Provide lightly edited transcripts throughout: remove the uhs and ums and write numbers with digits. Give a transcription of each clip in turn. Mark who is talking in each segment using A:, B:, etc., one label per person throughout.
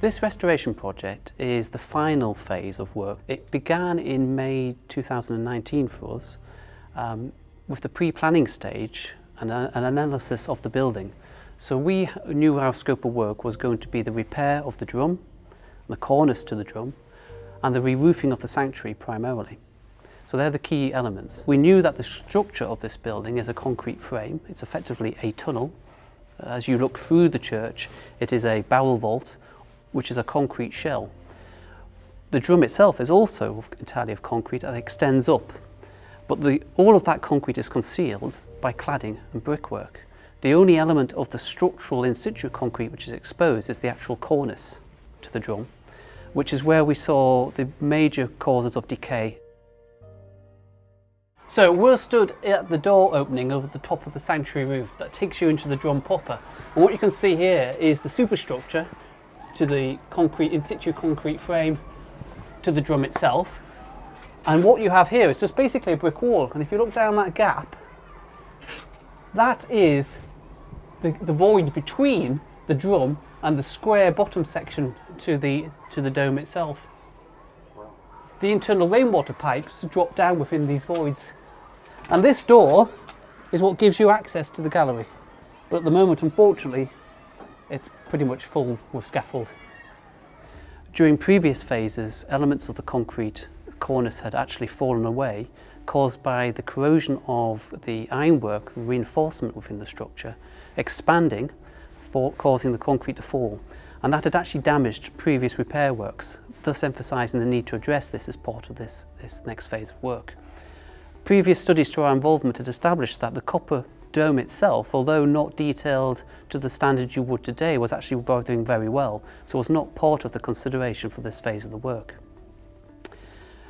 A: This restoration project is the final phase of work. It began in May 2019 for us with the pre-planning stage and an analysis of the building. So we knew our scope of work was going to be the repair of the drum, the cornice to the drum, and the re-roofing of the sanctuary primarily. So they're the key elements. We knew that the structure of this building is a concrete frame. It's effectively a tunnel. As you look through the church, it is a barrel vault, which is a concrete shell. The drum itself is also entirely of concrete and extends up, but all of that concrete is concealed by cladding and brickwork. The only element of the structural in situ concrete which is exposed is the actual cornice to the drum, which is where we saw the major causes of decay. So we're stood at the door opening over the top of the sanctuary roof that takes you into the drum proper. And what you can see here is the superstructure to the concrete, in situ concrete frame to the drum itself. And what you have here is just basically a brick wall. And if you look down that gap, that is the void between the drum and the square bottom section to the dome itself. The internal rainwater pipes drop down within these voids. And this door is what gives you access to the gallery. But at the moment, unfortunately, it's pretty much full with scaffold. During previous phases, elements of the concrete cornice had actually fallen away, caused by the corrosion of the ironwork reinforcement within the structure, expanding, causing the concrete to fall. And that had actually damaged previous repair works, thus emphasising the need to address this as part of this next phase of work. Previous studies to our involvement had established that the copper dome itself, although not detailed to the standard you would today, was actually doing very well, so was not part of the consideration for this phase of the work.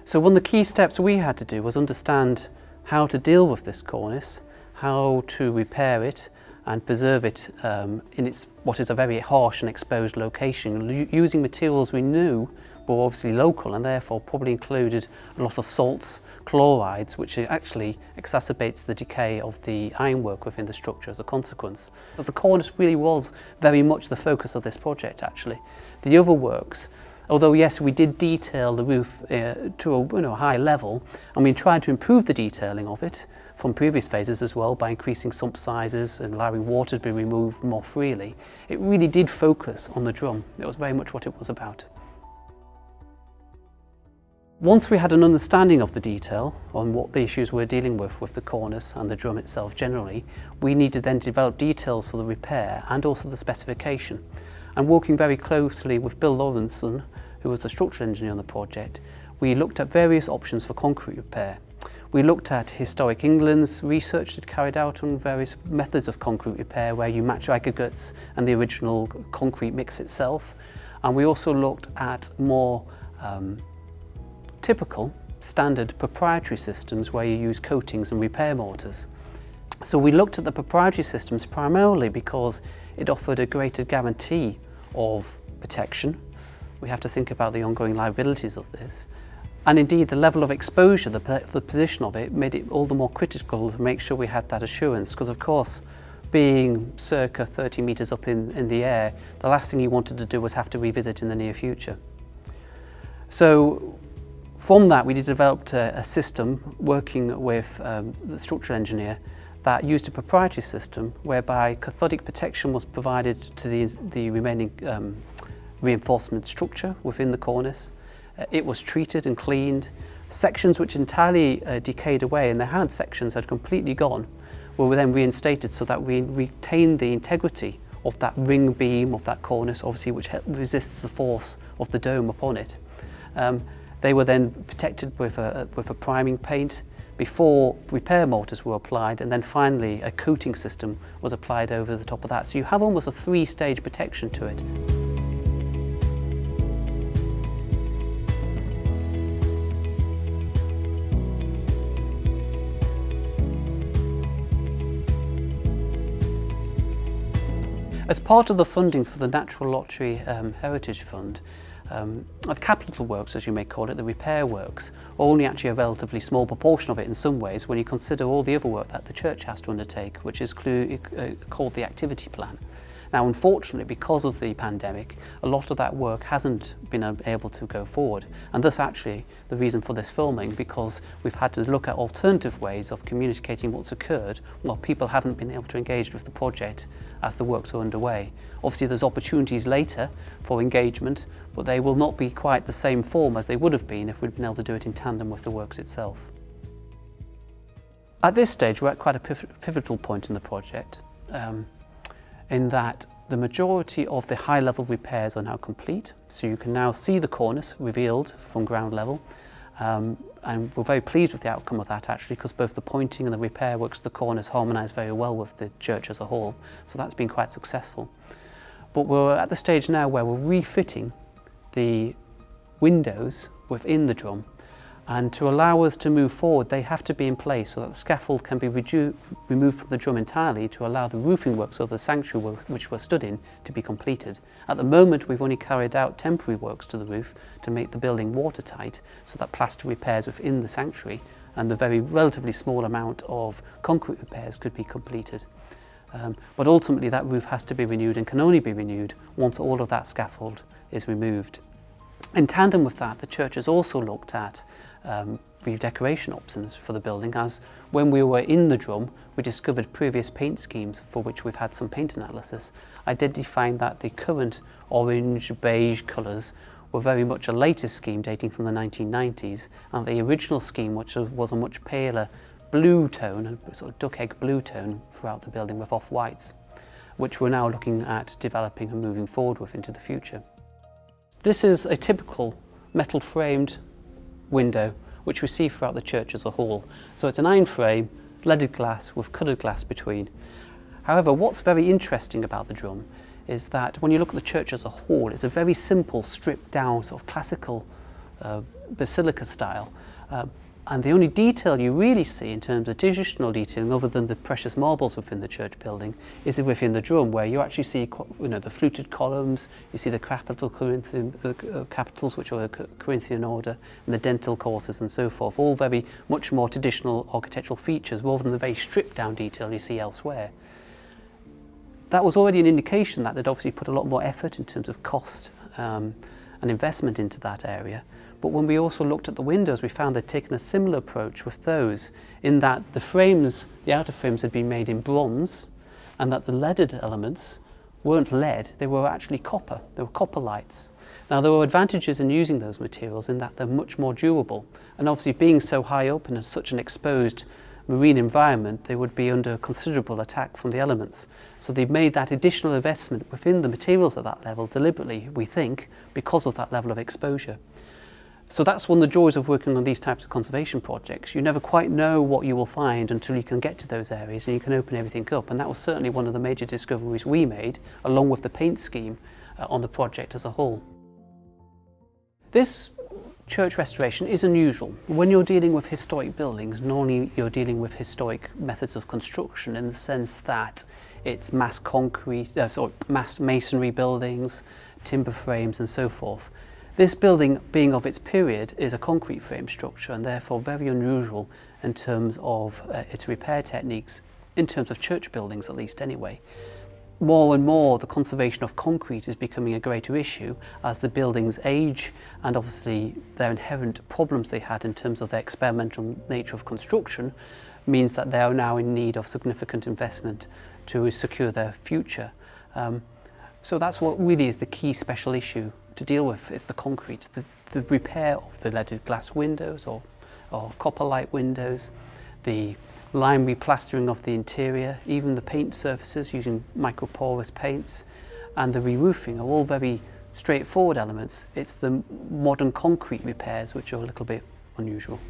A: So one of the key steps we had to do was understand how to deal with this cornice, how to repair it and preserve it in what is a very harsh and exposed location, using materials we knew were obviously local and therefore probably included a lot of salts, chlorides, which actually exacerbates the decay of the ironwork within the structure as a consequence. But the cornice really was very much the focus of this project actually. The other works, although yes, we did detail the roof to a high level, and we tried to improve the detailing of it from previous phases as well by increasing sump sizes and allowing water to be removed more freely. It really did focus on the drum. It was very much what it was about. Once we had an understanding of the detail on what the issues we're dealing with the cornice and the drum itself generally, we needed then to develop details for the repair and also the specification. And working very closely with Bill Lawrenson, who was the structural engineer on the project, we looked at various options for concrete repair. We looked at Historic England's research that carried out on various methods of concrete repair where you match aggregates and the original concrete mix itself. And we also looked at more typical, standard proprietary systems where you use coatings and repair mortars. So we looked at the proprietary systems primarily because it offered a greater guarantee of protection. We have to think about the ongoing liabilities of this. And indeed the level of exposure, the position of it, made it all the more critical to make sure we had that assurance, because of course being circa 30 metres up in the air, the last thing you wanted to do was have to revisit in the near future. So from that we developed a system working with the structural engineer that used a proprietary system whereby cathodic protection was provided to the remaining reinforcement structure within the cornice. It was treated and cleaned. Sections which entirely decayed away, and the hard sections had completely gone, were then reinstated so that we retained the integrity of that ring beam of that cornice, obviously which resists the force of the dome upon it. They were then protected with a priming paint before repair mortars were applied, and then finally a coating system was applied over the top of that. So you have almost a three-stage protection to it. As part of the funding for the Natural Lottery Heritage Fund, of capital works, as you may call it, the repair works, are only actually a relatively small proportion of it in some ways when you consider all the other work that the church has to undertake, which is called the activity plan. Now, unfortunately, because of the pandemic, a lot of that work hasn't been able to go forward, and thus actually the reason for this filming, because we've had to look at alternative ways of communicating what's occurred while people haven't been able to engage with the project as the works are underway. Obviously there's opportunities later for engagement, but they will not be quite the same form as they would have been if we'd been able to do it in tandem with the works itself. At this stage we're at quite a pivotal point in the project, in that the majority of the high-level repairs are now complete, so you can now see the cornice revealed from ground level, and we're very pleased with the outcome of that actually, because both the pointing and the repair works of the cornice harmonise very well with the church as a whole, so that's been quite successful. But we're at the stage now where we're refitting the windows within the drum, and to allow us to move forward they have to be in place so that the scaffold can be removed from the drum entirely to allow the roofing works of the sanctuary which we're stood in to be completed. At the moment we've only carried out temporary works to the roof to make the building watertight so that plaster repairs within the sanctuary and the very relatively small amount of concrete repairs could be completed. But ultimately that roof has to be renewed and can only be renewed once all of that scaffold is removed. In tandem with that, the church has also looked at redecoration options for the building, as when we were in the drum we discovered previous paint schemes for which we've had some paint analysis, identifying that the current orange, beige colours were very much a later scheme dating from the 1990s, and the original scheme, which was a much paler blue tone, a sort of duck egg blue tone throughout the building with off-whites, which we're now looking at developing and moving forward with into the future. This is a typical metal framed window which we see throughout the church as a whole. So it's an iron frame, leaded glass with coloured glass between. However, what's very interesting about the drum is that when you look at the church as a whole, it's a very simple, stripped down, sort of classical basilica style. And the only detail you really see in terms of additional detailing, other than the precious marbles within the church building, is within the drum, where you actually see, the fluted columns, you see the capitals which are Corinthian order, and the dentil courses and so forth, all very much more traditional architectural features rather than the very stripped down detail you see elsewhere. That was already an indication that they'd obviously put a lot more effort in terms of cost and investment into that area. But when we also looked at the windows, we found they'd taken a similar approach with those, in that the frames, the outer frames had been made in bronze, and that the leaded elements weren't lead, they were actually copper. They were copper lights. Now there were advantages in using those materials in that they're much more durable, and obviously being so high up in such an exposed marine environment, they would be under considerable attack from the elements. So they've made that additional investment within the materials at that level deliberately, we think, because of that level of exposure. So that's one of the joys of working on these types of conservation projects. You never quite know what you will find until you can get to those areas and you can open everything up. And that was certainly one of the major discoveries we made, along with the paint scheme on the project as a whole. This church restoration is unusual. When you're dealing with historic buildings, normally you're dealing with historic methods of construction in the sense that it's mass masonry buildings, timber frames and so forth. This building, being of its period, is a concrete frame structure and therefore very unusual in terms of its repair techniques, in terms of church buildings at least anyway. More and more the conservation of concrete is becoming a greater issue as the buildings age, and obviously their inherent problems they had in terms of their experimental nature of construction means that they are now in need of significant investment to secure their future. So that's what really is the key special issue to deal with. It's the concrete, the repair of the leaded glass windows or copper light windows, the lime replastering of the interior, even the paint surfaces using microporous paints, and the re-roofing are all very straightforward elements. It's the modern concrete repairs which are a little bit unusual.